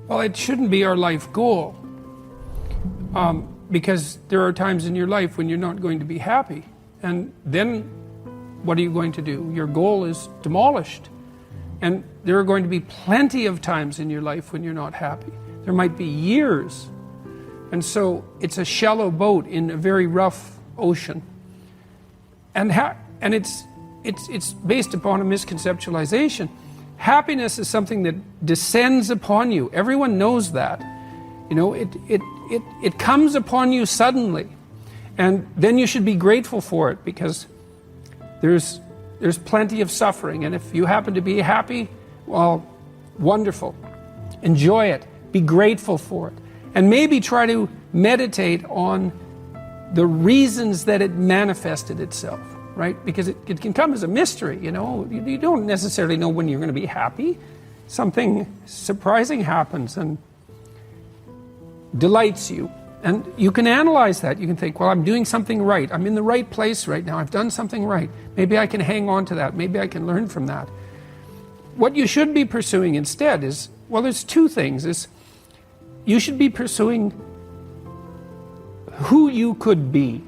Well, it shouldn't be our life goal, because there are times in your life when you're not going to be happy. And then what are you going to do? Your goal is demolished. And there are going to be plenty of times in your life when you're not happy. There might be years. And so it's a shallow boat in a very rough ocean. And it's based upon a misconceptualization. Happiness is something that descends upon you. Everyone knows that. You know, it comes upon you suddenly. And then you should be grateful for it, because there's plenty of suffering. And if you happen to be happy, well, wonderful. Enjoy it. Be grateful for it. And maybe try to meditate on the reasons that it manifested itself, right? Because it can come as a mystery, you know. You don't necessarily know when you're going to be happy. Something surprising happens and delights you. And you can analyze that. You can think, well, I'm doing something right. I'm in the right place right now. I've done something right. Maybe I can hang on to that. Maybe I can learn from that. What you should be pursuing instead is, well, there's two things. You should be pursuing who you could be.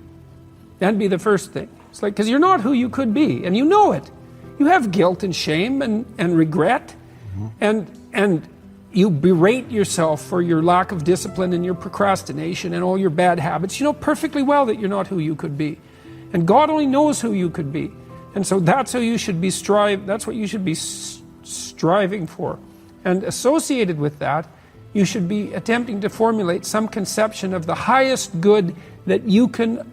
That'd be the first thing. It's like, because you're not who you could be, and you know it. You have guilt and shame and regret, and you berate yourself for your lack of discipline and your procrastination and all your bad habits. You know perfectly well that you're not who you could be. And God only knows who you could be. And so that's how you should be that's what you should be striving for. And associated with that, you should be attempting to formulate some conception of the highest good that you can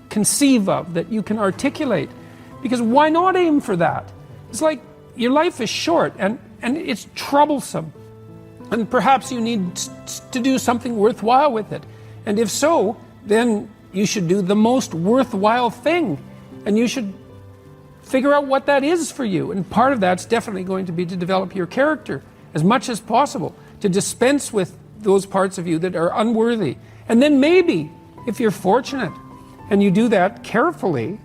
conceive of, that you can articulate. Because why not aim for that? It's like your life is short and it's troublesome. And perhaps you need to do something worthwhile with it. And if so, then you should do the most worthwhile thing. And you should figure out what that is for you. And part of that's definitely going to be to develop your character as much as possible, to dispense with those parts of you that are unworthy. And then maybe, if you're fortunate, and you do that carefully,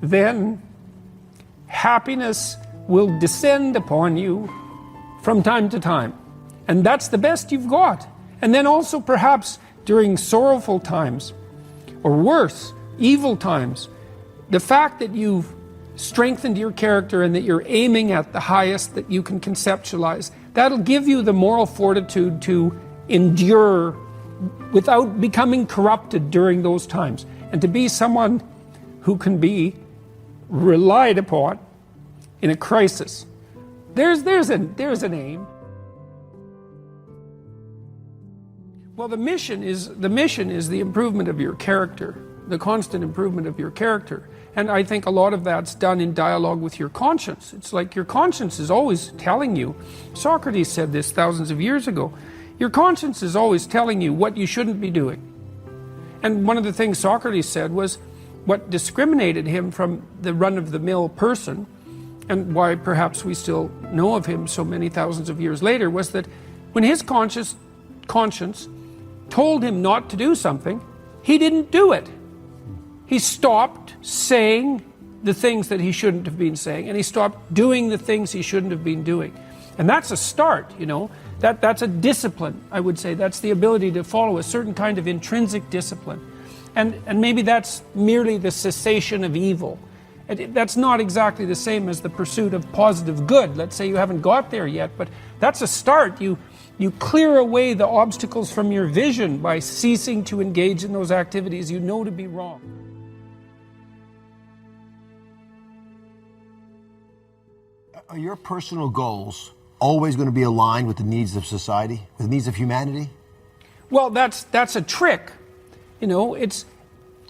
then happiness will descend upon you from time to time. And that's the best you've got. And then also perhaps during sorrowful times, or worse, evil times, the fact that you've strengthened your character and that you're aiming at the highest that you can conceptualize, that'll give you the moral fortitude to endure without becoming corrupted during those times, and to be someone who can be relied upon in a crisis. There's an aim. Well, the mission is the improvement of your character, the constant improvement of your character. And I think a lot of that's done in dialogue with your conscience. It's like your conscience is always telling you, Socrates said this thousands of years ago, your conscience is always telling you what you shouldn't be doing. And one of the things Socrates said was what discriminated him from the run-of-the-mill person, and why perhaps we still know of him so many thousands of years later, was that when his conscience told him not to do something, he didn't do it. He stopped saying the things that he shouldn't have been saying, and he stopped doing the things he shouldn't have been doing. And that's a start, you know. That's a discipline, I would say. That's the ability to follow a certain kind of intrinsic discipline. And maybe that's merely the cessation of evil. That's not exactly the same as the pursuit of positive good. Let's say you haven't got there yet, but that's a start. You clear away the obstacles from your vision by ceasing to engage in those activities you know to be wrong. Are your personal goals always going to be aligned with the needs of society, with the needs of humanity? Well, that's a trick. You know, it's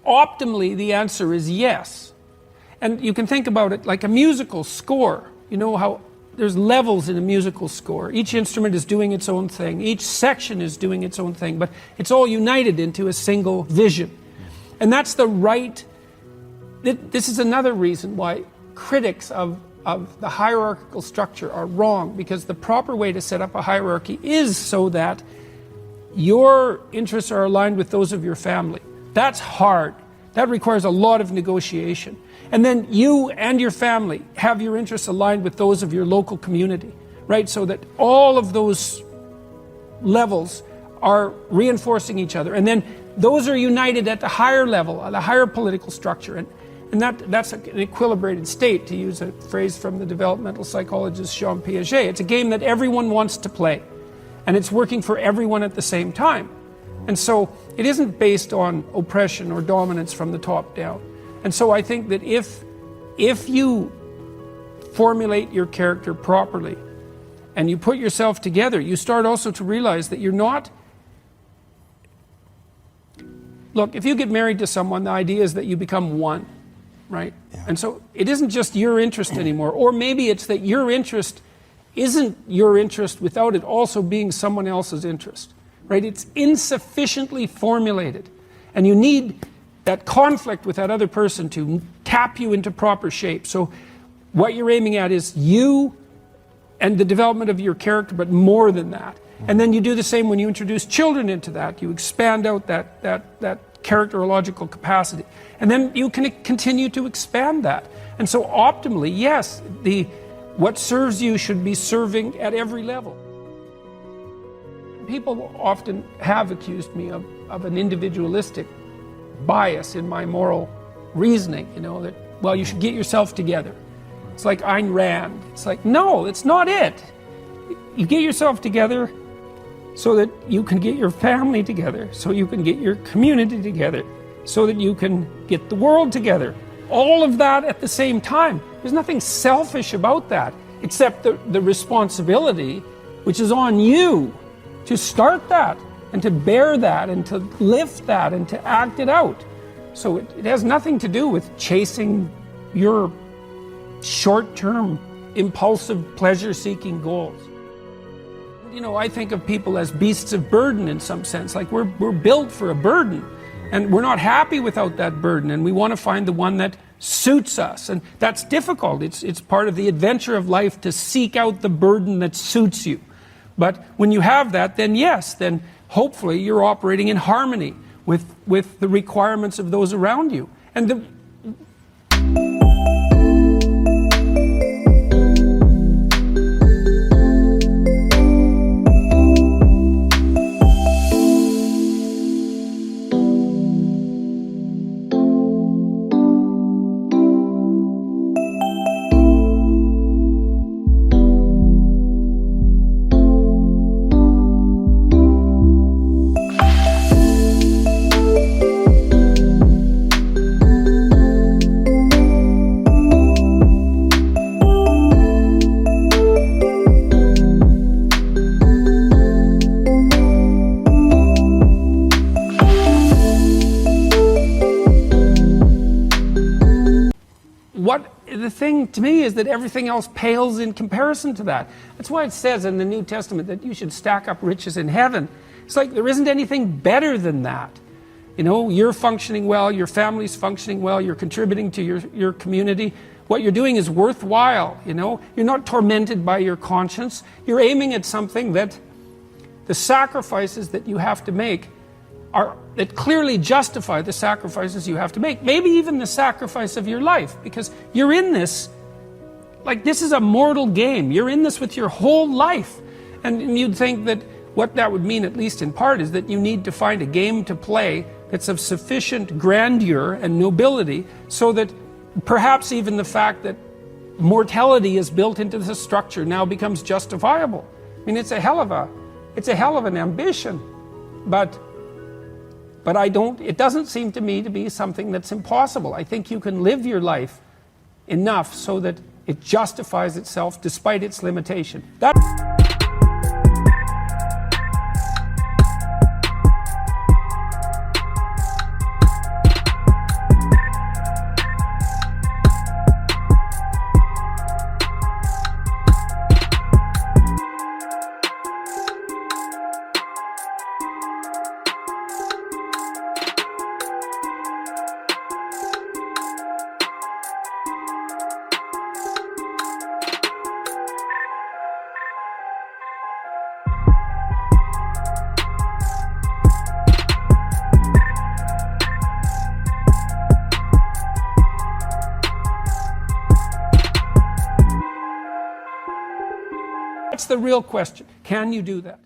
optimally the answer is yes. And you can think about it like a musical score. You know how there's levels in a musical score. Each instrument is doing its own thing. Each section is doing its own thing, but it's all united into a single vision. And that's the right. This is another reason why critics of the hierarchical structure are wrong, because the proper way to set up a hierarchy is so that your interests are aligned with those of your family. That's hard. That requires a lot of negotiation. And then you and your family have your interests aligned with those of your local community, right? So that all of those levels are reinforcing each other. And then those are united at the higher level, at the higher political structure. And that's an equilibrated state, to use a phrase from the developmental psychologist Jean Piaget. It's a game that everyone wants to play. And it's working for everyone at the same time. And so it isn't based on oppression or dominance from the top down. And so I think that if you formulate your character properly and you put yourself together, you start also to realize that you're not... Look, if you get married to someone, the idea is that you become one, right? Yeah. And so it isn't just your interest anymore. Or maybe it's that your interest isn't your interest without it also being someone else's interest, right? It's insufficiently formulated. And you need that conflict with that other person to tap you into proper shape. So what you're aiming at is you and the development of your character, but more than that. And then you do the same when you introduce children into that. You expand out that characterological capacity. And then you can continue to expand that. And so optimally, yes, what serves you should be serving at every level. People often have accused me of an individualistic bias in my moral reasoning, that, well, you should get yourself together. It's like Ayn Rand. It's like, no, it's not it. You get yourself together so that you can get your family together, so you can get your community together, so that you can get the world together. All of that at the same time. There's nothing selfish about that, except the responsibility, which is on you to start that, and to bear that, and to lift that, and to act it out. So it has nothing to do with chasing your short-term, impulsive, pleasure-seeking goals. I think of people as beasts of burden in some sense, like we're built for a burden, and we're not happy without that burden, and we want to find the one that suits us, and that's difficult. It's part of the adventure of life to seek out the burden that suits you. But when you have that, then yes, then hopefully you're operating in harmony with the requirements of those around you. And the thing to me is that everything else pales in comparison to that. That's why it says in the New Testament that you should stack up riches in heaven. It's like there isn't anything better than that. You're functioning well, your family's functioning well, you're contributing to your community. What you're doing is worthwhile, You're not tormented by your conscience. You're aiming at something that the sacrifices that you have to make that clearly justify the sacrifices you have to make. Maybe even the sacrifice of your life, because you're in this, like this is a mortal game. You're in this with your whole life. And you'd think that what that would mean, at least in part, is that you need to find a game to play that's of sufficient grandeur and nobility so that perhaps even the fact that mortality is built into the structure now becomes justifiable. I mean, it's a hell of an ambition, but it doesn't seem to me to be something that's impossible. I think you can live your life enough so that it justifies itself despite its limitation. That's the real question. Can you do that?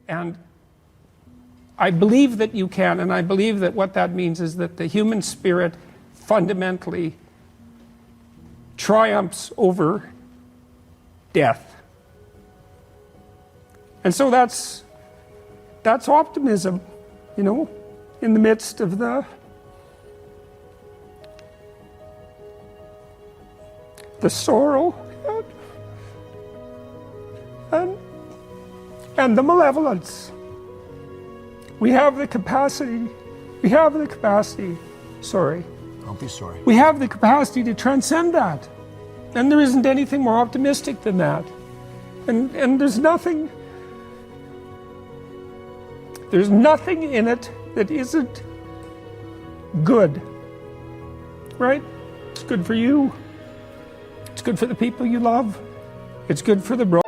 And I believe that you can, and I believe that what that means is that the human spirit fundamentally triumphs over death. And so that's optimism, you know, in the midst of the sorrow and the malevolence. We have the capacity, sorry. Don't be sorry. We have the capacity to transcend that. And there isn't anything more optimistic than that. And there's nothing in it that isn't good. Right? It's good for you. It's good for the people you love. It's good for the bro.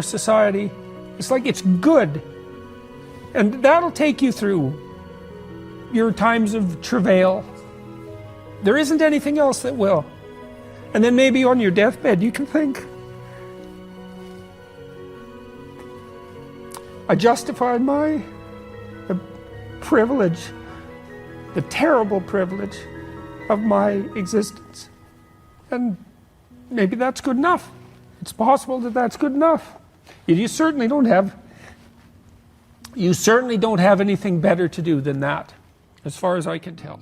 Society, it's like it's good, and that'll take you through your times of travail. There isn't anything else that will. And then maybe on your deathbed you can think, I justified the privilege, the terrible privilege of my existence, and maybe that's good enough. It's possible that that's good enough. You certainly don't have anything better to do than that, as far as I can tell.